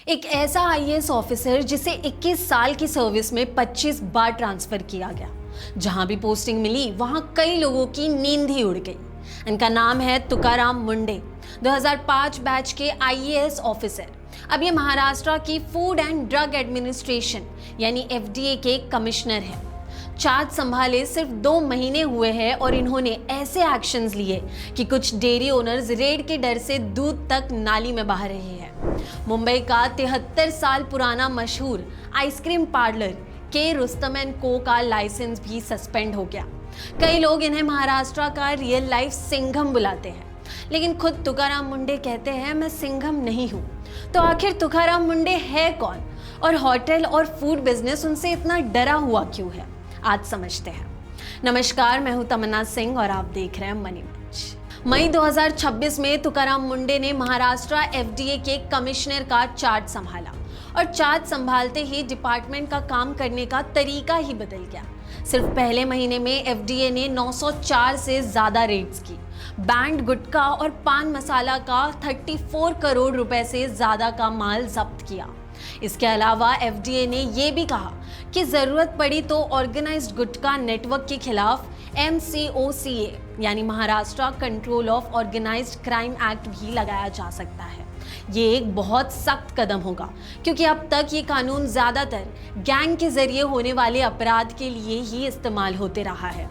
एक ऐसा IAS officer जिसे 21 साल की सर्विस में 25 बार ट्रांसफर किया गया। जहां भी पोस्टिंग मिली वहां कई लोगों की नींद ही उड़ गई। इनका नाम है तुकाराम मुंडे, 2005 बैच के आईएएस ऑफिसर। अब ये महाराष्ट्र की फूड एंड ड्रग एडमिनिस्ट्रेशन यानी एफडीए के कमिश्नर हैं। चार्ज संभाले सिर्फ 2 महीने हुए हैं और इन्होंने ऐसे एक्शंस लिए कि कुछ डेयरी ओनर्स रेड के डर से दूध तक नाली में बहा रहे हैं। मुंबई का 73 साल पुराना मशहूर आइसक्रीम पार्लर के रुस्तम एंड को का लाइसेंस भी सस्पेंड हो गया। कई लोग इन्हें महाराष्ट्र का रियल लाइफ सिंघम बुलाते हैं, लेकिन खुद तुकाराम मुंडे कहते हैं मैं सिंघम नहीं हूँ। तो आखिर तुकाराम मुंडे है कौन और होटल और फूड बिजनेस उनसे इतना डरा हुआ क्यों है, आज समझते हैं। नमस्कार, मैं हूं तमन्ना सिंह और आप देख रहे हैं मनी मैच। मई 2026 में तुकाराम मुंडे ने महाराष्ट्र एफडीए के कमिश्नर का चार्ज संभाला और चार्ज संभालते ही डिपार्टमेंट का काम करने का तरीका ही बदल गया। सिर्फ पहले महीने में एफडीए ने 904 से ज्यादा रेड्स की। बैंड गुटखा और पान मसाला का 34 करोड़ रुपए से ज्यादा का माल जब्त किया। इसके अलावा एफडीए ने यह भी कहा कि जरूरत पड़ी तो ऑर्गेनाइज्ड गुटखा नेटवर्क के खिलाफ MCOCA यानी Maharashtra control of organised crime act भी लगाया जा सकता है। ये एक बहुत सख्त कदम होगा क्योंकि अब तक ये कानून ज्यादातर गैंग के जरिए होने वाले अपराध के लिए ही इस्तेमाल होते रहा है।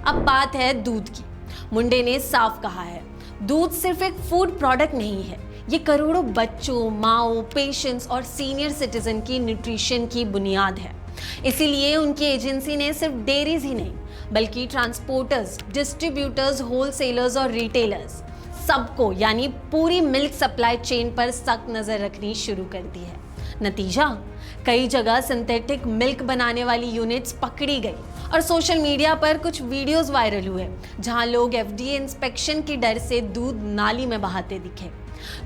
अब बात है दूध की। मुंडे ने साफ कहा है, दूध सिर्फ एक फूड प्रोडक्ट नहीं है, ये करोड़ों बच्चों, माओ, पेशेंट्स और सीनियर सिटीजन की न्यूट्रिशन की बुनियाद है। इसीलिए उनकी एजेंसी ने सिर्फ डेयरीज ही नहीं बल्कि ट्रांसपोर्टर्स, डिस्ट्रीब्यूटर्स, होलसेलर्स और रिटेलर्स सबको यानी पूरी मिल्क सप्लाई चेन पर सख्त नजर रखनी शुरू कर दी है। नतीजा, कई जगह सिंथेटिक मिल्क बनाने वाली यूनिट्स पकड़ी गई और सोशल मीडिया पर कुछ वीडियोस वायरल हुए जहां लोग एफडीए इंस्पेक्शन के डर से दूध नाली में बहाते दिखे।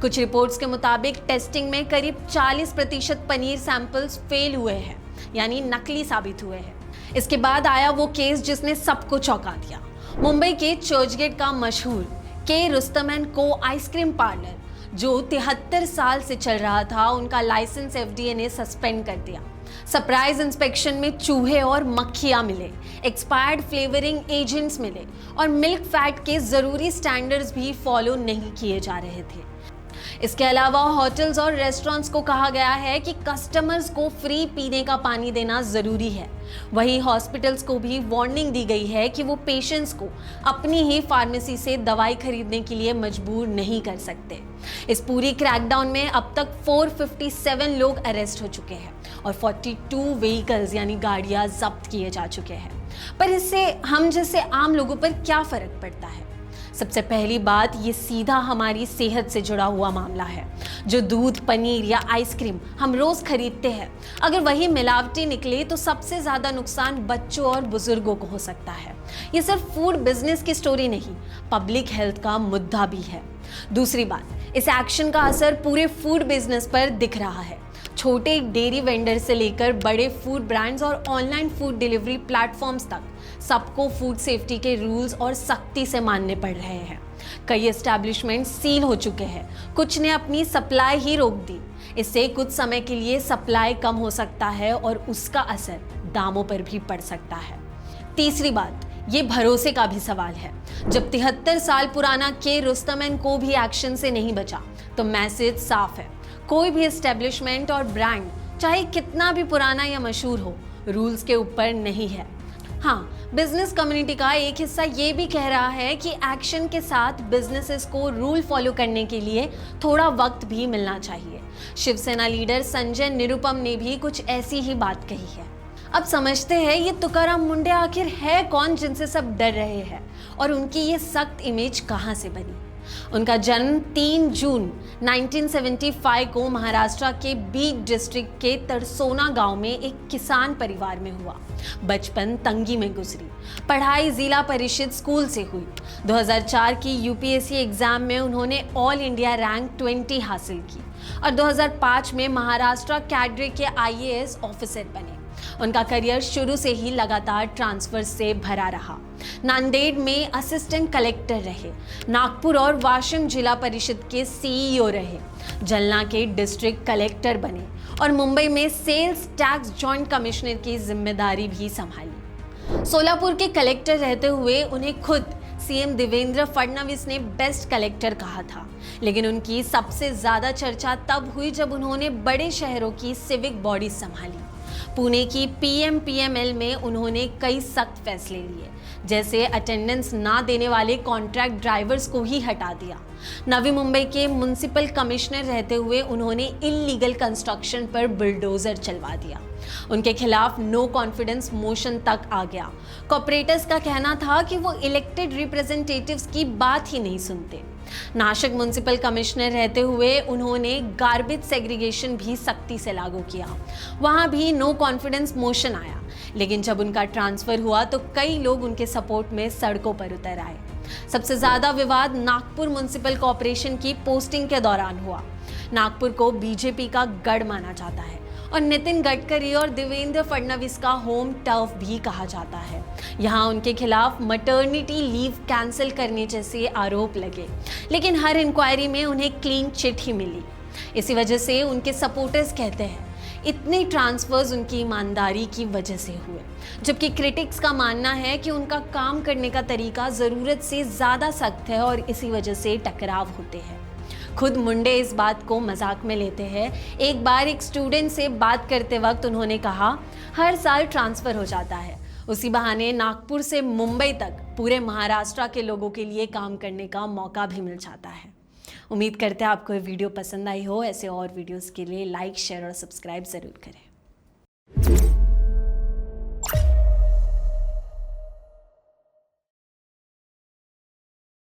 कुछ रिपोर्ट्स के मुताबिक टेस्टिंग में करीब 40% पनीर सैंपल्स फेल हुए हैं यानी नकली साबित हुए हैं। इसके बाद आया वो केस जिसने सबको चौंका दिया। मुंबई के चर्चगेट का मशहूर के रुस्तम एंड को आइसक्रीम पार्लर जो 73 साल से चल रहा था, उनका लाइसेंस एफडीए ने सस्पेंड कर दिया। सरप्राइज इंस्पेक्शन में चूहे और मक्खियां मिले, एक्सपायर्ड फ्लेवरिंग एजेंट्स मिले और मिल्क फैट के जरूरी स्टैंडर्ड्स भी फॉलो नहीं किए जा रहे थे। इसके अलावा होटल्स और रेस्टोरेंट्स को कहा गया है कि कस्टमर्स को फ्री पीने का पानी देना जरूरी है। वहीं हॉस्पिटल्स को भी वार्निंग दी गई है कि वो पेशेंट्स को अपनी ही फार्मेसी से दवाई खरीदने के लिए मजबूर नहीं कर सकते। इस पूरी क्रैकडाउन में अब तक 457 लोग अरेस्ट हो चुके हैं और 42 व्हीकल्स यानी गाड़ियां जब्त किए जा चुके हैं। पर इससे हम जैसे आम लोगों पर क्या फर्क पड़ता है? सबसे पहली बात, ये सीधा हमारी सेहत से जुड़ा हुआ मामला है। जो दूध, पनीर या आइसक्रीम हम रोज खरीदते हैं, अगर वही मिलावटी निकले तो सबसे ज्यादा नुकसान बच्चों और बुजुर्गों को हो सकता है। ये सिर्फ फूड बिजनेस की स्टोरी नहीं, पब्लिक हेल्थ का मुद्दा भी है। दूसरी बात, इस एक्शन का असर पूरे फूड बिजनेस पर दिख रहा है। छोटे डेयरी वेंडर से लेकर बड़े फूड ब्रांड्स और ऑनलाइन फूड डिलीवरी प्लेटफॉर्म्स तक सबको फूड सेफ्टी के रूल्स और सख्ती से मानने पड़ रहे हैं। कई एस्टैब्लिशमेंट सील हो चुके हैं, कुछ ने अपनी सप्लाई ही रोक दी। इससे कुछ समय के लिए सप्लाई कम हो सकता है और उसका असर दामों पर भी पड़ सकता है। तीसरी बात, ये भरोसे का भी सवाल है। जब 73 साल पुराना के रुस्तम एंड को भी एक्शन से नहीं बचा तो मैसेज साफ है, कोई भी एस्टैब्लिशमेंट और ब्रांड चाहे कितना भी पुराना या मशहूर हो, रूल्स के ऊपर नहीं है। हाँ, बिजनेस कम्युनिटी का एक हिस्सा ये भी कह रहा है कि एक्शन के साथ बिजनेसेस को रूल फॉलो करने के लिए थोड़ा वक्त भी मिलना चाहिए। शिवसेना लीडर संजय निरुपम ने भी कुछ ऐसी ही बात कही है। अब समझते हैं ये तुकाराम मुंडे आखिर है कौन जिनसे सब डर रहे हैं और उनकी ये सख्त इमेज कहाँ से बनी। उनका जन्म 3 जून 1975 को महाराष्ट्र के बीड डिस्ट्रिक्ट के तरसोना गांव में एक किसान परिवार में हुआ। बचपन तंगी में गुजरी। पढ़ाई जिला परिषद स्कूल से हुई। 2004 की यूपीएससी एग्जाम में उन्होंने ऑल इंडिया रैंक 20 हासिल की और 2005 में महाराष्ट्र कैडरे के आईएएस ऑफिसर बने। उनका करियर शुरू से ही लगातार ट्रांसफर से भरा रहा। नांदेड़ में असिस्टेंट कलेक्टर रहे, नागपुर और वाशिम जिला परिषद के सीईओ रहे, जलना के डिस्ट्रिक्ट कलेक्टर बने और मुंबई में सेल्स टैक्स जॉइंट कमिश्नर की जिम्मेदारी भी संभाली। सोलापुर के कलेक्टर रहते हुए उन्हें खुद सीएम देवेंद्र फडणवीस ने बेस्ट कलेक्टर कहा था, लेकिन उनकी सबसे ज्यादा चर्चा तब हुई जब उन्होंने बड़े शहरों की सिविक बॉडी संभाली। पुणे की पीएमपीएमएल में उन्होंने कई सख्त फैसले लिए, जैसे अटेंडेंस ना देने वाले कॉन्ट्रैक्ट ड्राइवर्स को ही हटा दिया। नवी मुंबई के म्युनिसिपल कमिश्नर रहते हुए उन्होंने इल्लीगल कंस्ट्रक्शन पर बुलडोजर चलवा दिया। उनके खिलाफ नो कॉन्फिडेंस मोशन तक आ गया। कॉर्पोरेटर्स का कहना था कि वो इलेक्टेड रिप्रेजेंटेटिव्स की बात ही नहीं सुनते। नासिक म्युनिसिपल कमिश्नर रहते हुए उन्होंने गार्बेज सेग्रीगेशन भी सख्ती से लागू किया। वहां भी नो कॉन्फिडेंस मोशन आया, लेकिन जब उनका ट्रांसफर हुआ तो कई लोग उनके सपोर्ट में सड़कों पर उतर आए। सबसे ज्यादा विवाद नागपुर म्युनिसिपल कॉर्पोरेशन की पोस्टिंग के दौरान हुआ। नागपुर को बीजेपी का गढ़ माना जाता है और नितिन गडकरी और देवेंद्र फडणवीस का होम टर्फ भी कहा जाता है। यहाँ उनके खिलाफ मैटरनिटी लीव कैंसिल करने जैसे आरोप लगे, लेकिन हर इंक्वायरी में उन्हें क्लीन चिट ही मिली। इसी वजह से उनके सपोर्टर्स कहते हैं इतने ट्रांसफर्स उनकी ईमानदारी की वजह से हुए, जबकि क्रिटिक्स का मानना है कि उनका काम करने का तरीका ज़रूरत से ज़्यादा सख्त है और इसी वजह से टकराव होते हैं। खुद मुंडे इस बात को मजाक में लेते हैं। एक बार एक स्टूडेंट से बात करते वक्त उन्होंने कहा, हर साल ट्रांसफ़र हो जाता है, उसी बहाने नागपुर से मुंबई तक पूरे महाराष्ट्र के लोगों के लिए काम करने का मौका भी मिल जाता है। उम्मीद करते हैं आपको ये वीडियो पसंद आई हो। ऐसे और वीडियोस के लिए लाइक, शेयर और सब्सक्राइब ज़रूर करें।